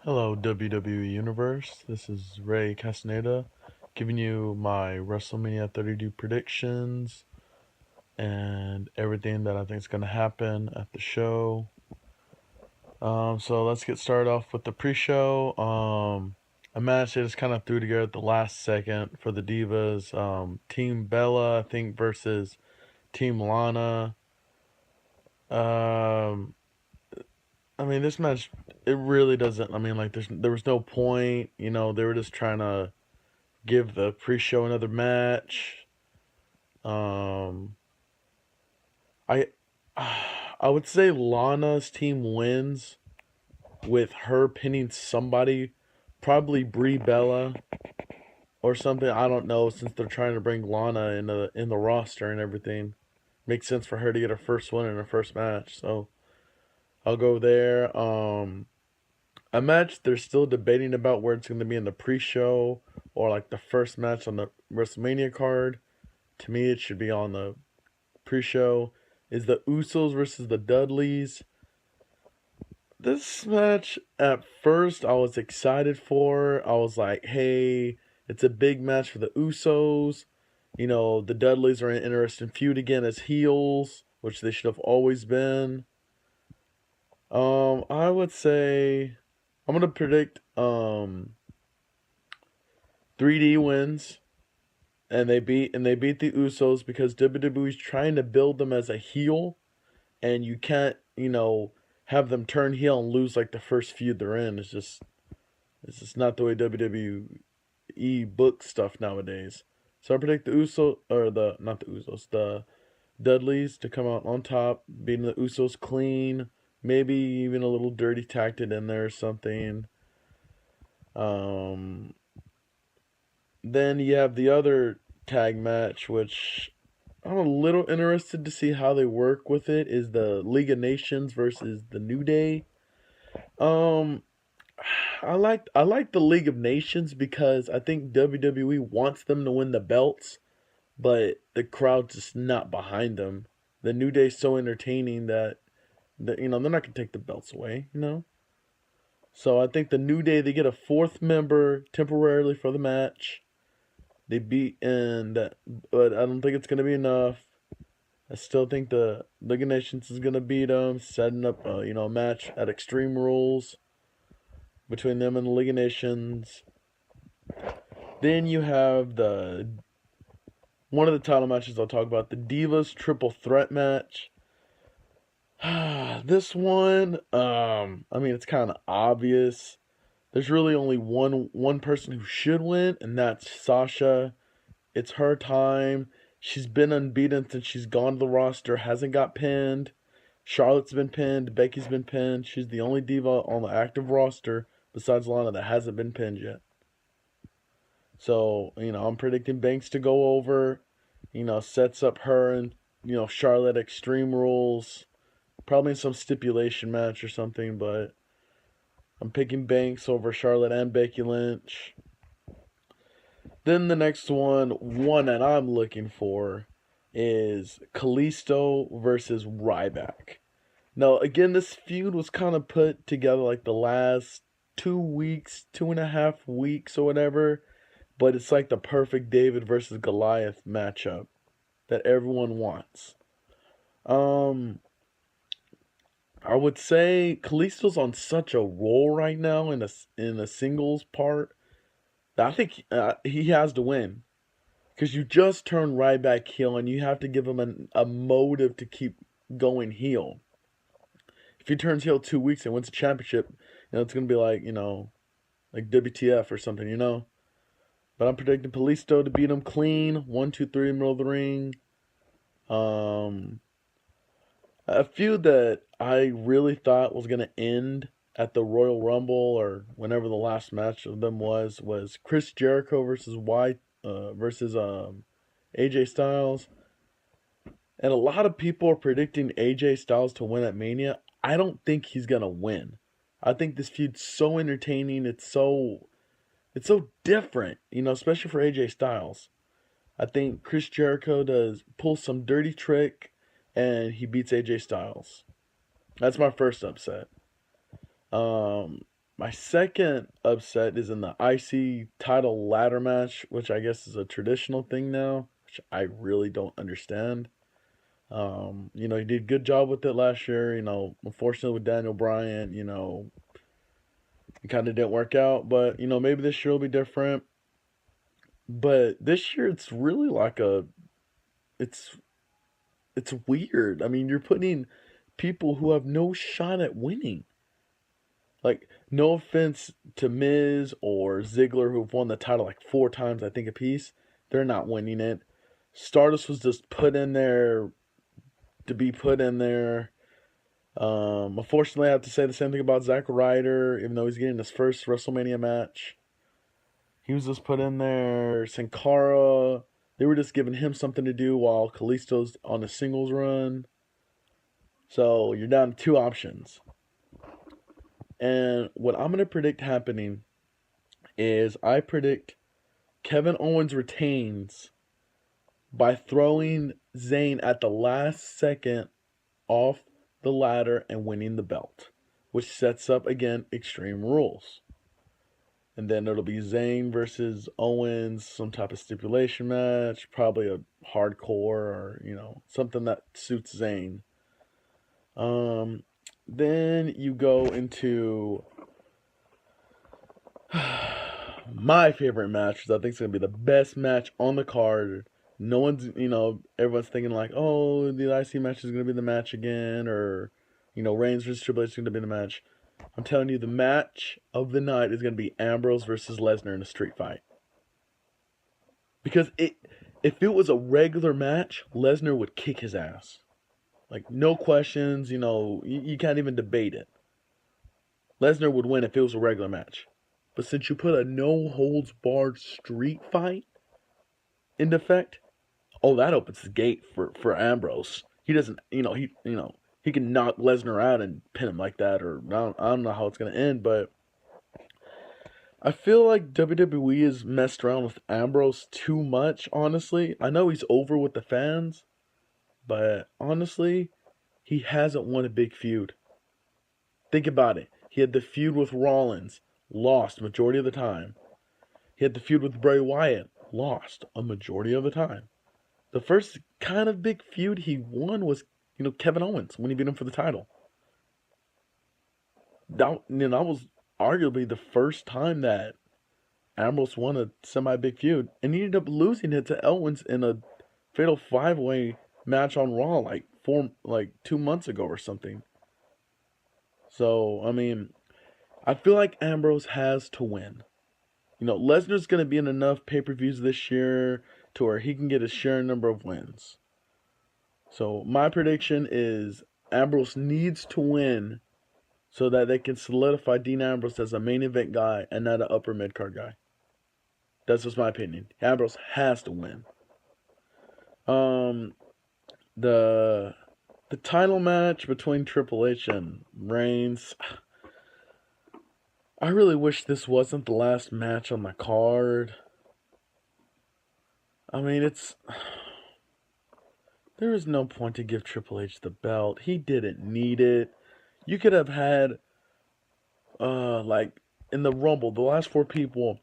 Hello, WWE Universe. This is Ray Castaneda giving you my WrestleMania 32 predictions and everything that I think is going to happen at the show. So let's get started off with the pre-show. A match that just kind of threw together at the last second for the Divas. Team Bella, I think, versus Team Lana. Um, I mean, this match, it really doesn't. I mean, like, there was no point. They were just trying to give the pre-show another match. Um, I I would say Lana's team wins with her pinning somebody, probably Brie Bella or something. I don't know, since they're trying to bring Lana in the roster and everything. Makes sense for her to get her first win in her first match. So I'll go there. A match they're still debating about where it's going to be in the pre-show or like the first match on the WrestleMania card. To me, it should be on the pre-show. Is the Usos versus the Dudleys. This match, at first, I was excited for. I was like, hey, it's a big match for the Usos. The Dudleys are an interesting feud again as heels, which they should have always been. I would say I'm gonna predict 3D wins, and they beat the Usos because WWE's trying to build them as a heel, and you can't have them turn heel and lose like the first feud they're in. It's just not the way WWE books stuff nowadays. So I predict the Usos, or the not the Usos, the Dudleys to come out on top, beating the Usos clean. Maybe even a little dirty tacted in there or something. Um, then you have the other tag match, which I'm a little interested to see how they work with it. Is the League of Nations versus the New Day. Um, I like the League of Nations because I think WWE wants them to win the belts, but the crowd's just not behind them. The New Day's so entertaining that they're not gonna take the belts away. So I think the New Day, they get a fourth member temporarily for the match. They beat and but I don't think it's gonna be enough. I still think the League of Nations is gonna beat them, setting up a match at Extreme Rules between them and the League of Nations. Then you have the one of the title matches I'll talk about, the Divas Triple Threat match. This one, I mean, it's kind of obvious. There's really only one person who should win, and that's Sasha. It's her time. She's been unbeaten since she's gone to the roster, hasn't got pinned. Charlotte's been pinned, Becky's been pinned. She's the only diva on the active roster besides Lana that hasn't been pinned yet. So, I'm predicting Banks to go over, sets up her and, Charlotte Extreme Rules. Probably in some stipulation match or something, but I'm picking Banks over Charlotte and Becky Lynch. Then the next one that I'm looking for is Kalisto versus Ryback. Now, again, this feud was kind of put together like the last 2 weeks, 2.5 weeks, or whatever. But it's like the perfect David versus Goliath matchup that everyone wants. Um, I would say Kalisto's on such a roll right now in a singles part that I think he has to win because you just turned Ryback heel and you have to give him a motive to keep going heel. If he turns heel 2 weeks and wins the championship, it's gonna be like WTF or something. But I'm predicting Kalisto to beat him clean. 1, 2, 3, middle of the ring. Um, a feud that I really thought was gonna end at the Royal Rumble or whenever the last match of them was Chris Jericho versus AJ Styles. And a lot of people are predicting AJ Styles to win at Mania. I don't think he's gonna win. I think this feud's so entertaining. It's so different, especially for AJ Styles. I think Chris Jericho does pull some dirty trick and he beats AJ Styles. That's my first upset. Um, My second upset is in the IC title ladder match, which I guess is a traditional thing now, which I really don't understand. He did a good job with it last year. Unfortunately with Daniel Bryan, it kind of didn't work out. But maybe this year will be different. But this year it's really like it's it's weird. I mean, you're putting people who have no shot at winning. Like, no offense to Miz or Ziggler, who've won the title like 4 times, I think, apiece. They're not winning it. Stardust was just put in there to be put in there. Unfortunately, I have to say the same thing about Zack Ryder, even though he's getting his first WrestleMania match. He was just put in there. Sin Cara, they were just giving him something to do while Kalisto's on a singles run. So you're down to 2 options. And what I'm going to predict happening is I predict Kevin Owens retains by throwing Zayn at the last second off the ladder and winning the belt, which sets up, again, Extreme Rules. And then it'll be Zayn versus Owens, some type of stipulation match, probably a hardcore or, something that suits Zayn. Then you go into my favorite match, because I think it's going to be the best match on the card. No one's, everyone's thinking like, oh, the IC match is going to be the match again, or, Reigns versus Triple H is going to be the match. I'm telling you, the match of the night is going to be Ambrose versus Lesnar in a street fight. Because if it was a regular match, Lesnar would kick his ass. Like, no questions, you can't even debate it. Lesnar would win if it was a regular match. But since you put a no-holds-barred street fight into effect, that opens the gate for Ambrose. He doesn't, he can knock Lesnar out and pin him like that, or I don't know how it's going to end, but I feel like WWE has messed around with Ambrose too much, honestly. I know he's over with the fans, but honestly, he hasn't won a big feud. Think about it. He had the feud with Rollins, lost majority of the time. He had the feud with Bray Wyatt, lost a majority of the time. The first kind of big feud he won was, Kevin Owens, when he beat him for the title. That was arguably the first time that Ambrose won a semi-big feud, and he ended up losing it to Owens in a fatal 5-way match on Raw like 2 months ago or something. So, I mean, I feel like Ambrose has to win. Lesnar's going to be in enough pay-per-views this year to where he can get a share number of wins. So, my prediction is Ambrose needs to win so that they can solidify Dean Ambrose as a main event guy and not an upper mid-card guy. That's just my opinion. Ambrose has to win. The title match between Triple H and Reigns, I really wish this wasn't the last match on the card. I mean, there is no point to give Triple H the belt. He didn't need it. You could have had, like, in the Rumble, the last 4 people,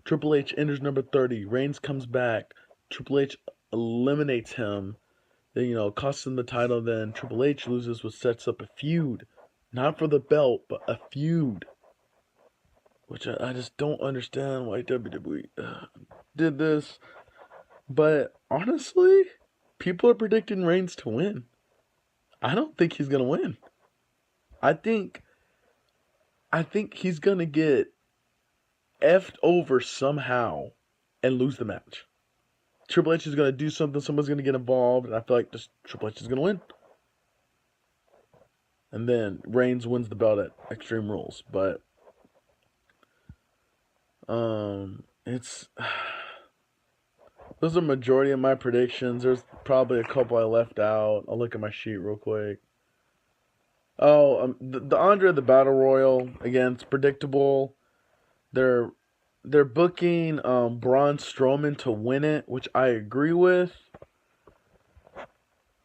Triple H enters number 30. Reigns comes back. Triple H eliminates him. Then, costs him the title. Then Triple H loses, which sets up a feud. Not for the belt, but a feud. Which I just don't understand why WWE did this. But honestly, people are predicting Reigns to win. I don't think he's going to win. I think he's going to get effed over somehow and lose the match. Triple H is going to do something, someone's going to get involved, and I feel like Triple H is going to win. And then Reigns wins the belt at Extreme Rules. But it's those are majority of my predictions. There's probably a couple I left out. I'll look at my sheet real quick. The Andre the Battle Royal, again, it's predictable. They're booking Braun Strowman to win it, which I agree with.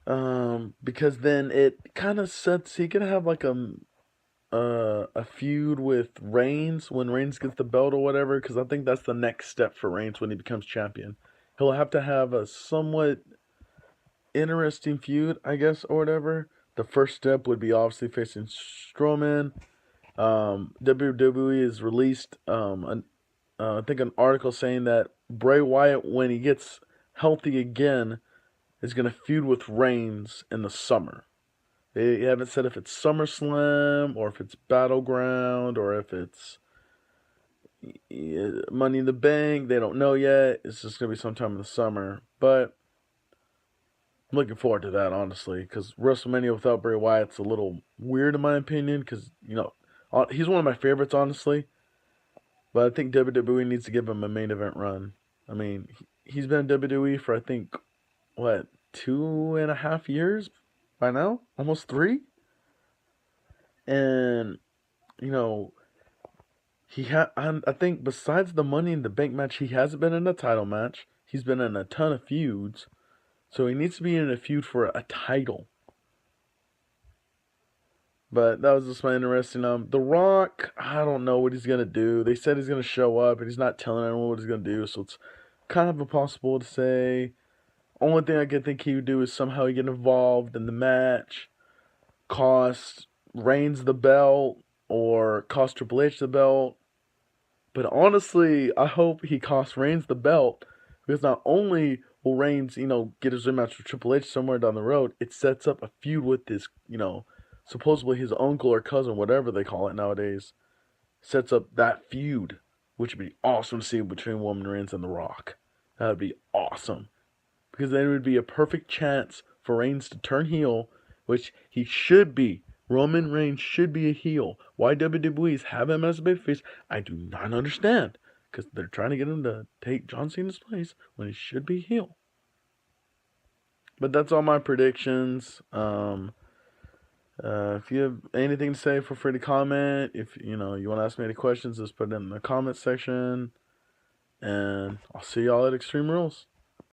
Because then it kind of sets, he can have like a a feud with Reigns when Reigns gets the belt or whatever, because I think that's the next step for Reigns when he becomes champion. He'll have to have a somewhat interesting feud, I guess, or whatever. The first step would be obviously facing Strowman. WWE has released I think an article saying that Bray Wyatt, when he gets healthy again, is going to feud with Reigns in the summer. They haven't said if it's SummerSlam or if it's Battleground or if it's Money in the Bank. They don't know yet. It's just going to be sometime in the summer. But I'm looking forward to that, honestly, because WrestleMania without Bray Wyatt's a little weird in my opinion, because, he's one of my favorites, honestly. But I think WWE needs to give him a main event run. I mean, he's been in WWE for, I think, what, 2.5 years by now? Almost three? And, you know, I think besides the Money in the Bank match, he hasn't been in a title match. He's been in a ton of feuds. So he needs to be in a feud for a title. But that was just my interesting. The Rock, I don't know what he's gonna do. They said he's gonna show up, and he's not telling anyone what he's gonna do. So it's kind of impossible to say. Only thing I can think he would do is somehow get involved in the match, cost Reigns the belt, or cost Triple H the belt. But honestly, I hope he costs Reigns the belt, because not only will Reigns, get his rematch with Triple H somewhere down the road, it sets up a feud with his, supposedly his uncle or cousin, whatever they call it nowadays, sets up that feud, which would be awesome to see between Roman Reigns and The Rock. That would be awesome. Because then it would be a perfect chance for Reigns to turn heel, which he should be. Roman Reigns should be a heel. Why WWE's have him as a babyface, I do not understand. Because they're trying to get him to take John Cena's place when he should be heel. But that's all my predictions. If you have anything to say, feel free to comment. If you want to ask me any questions, just put it in the comment section. And I'll see y'all at Extreme Rules.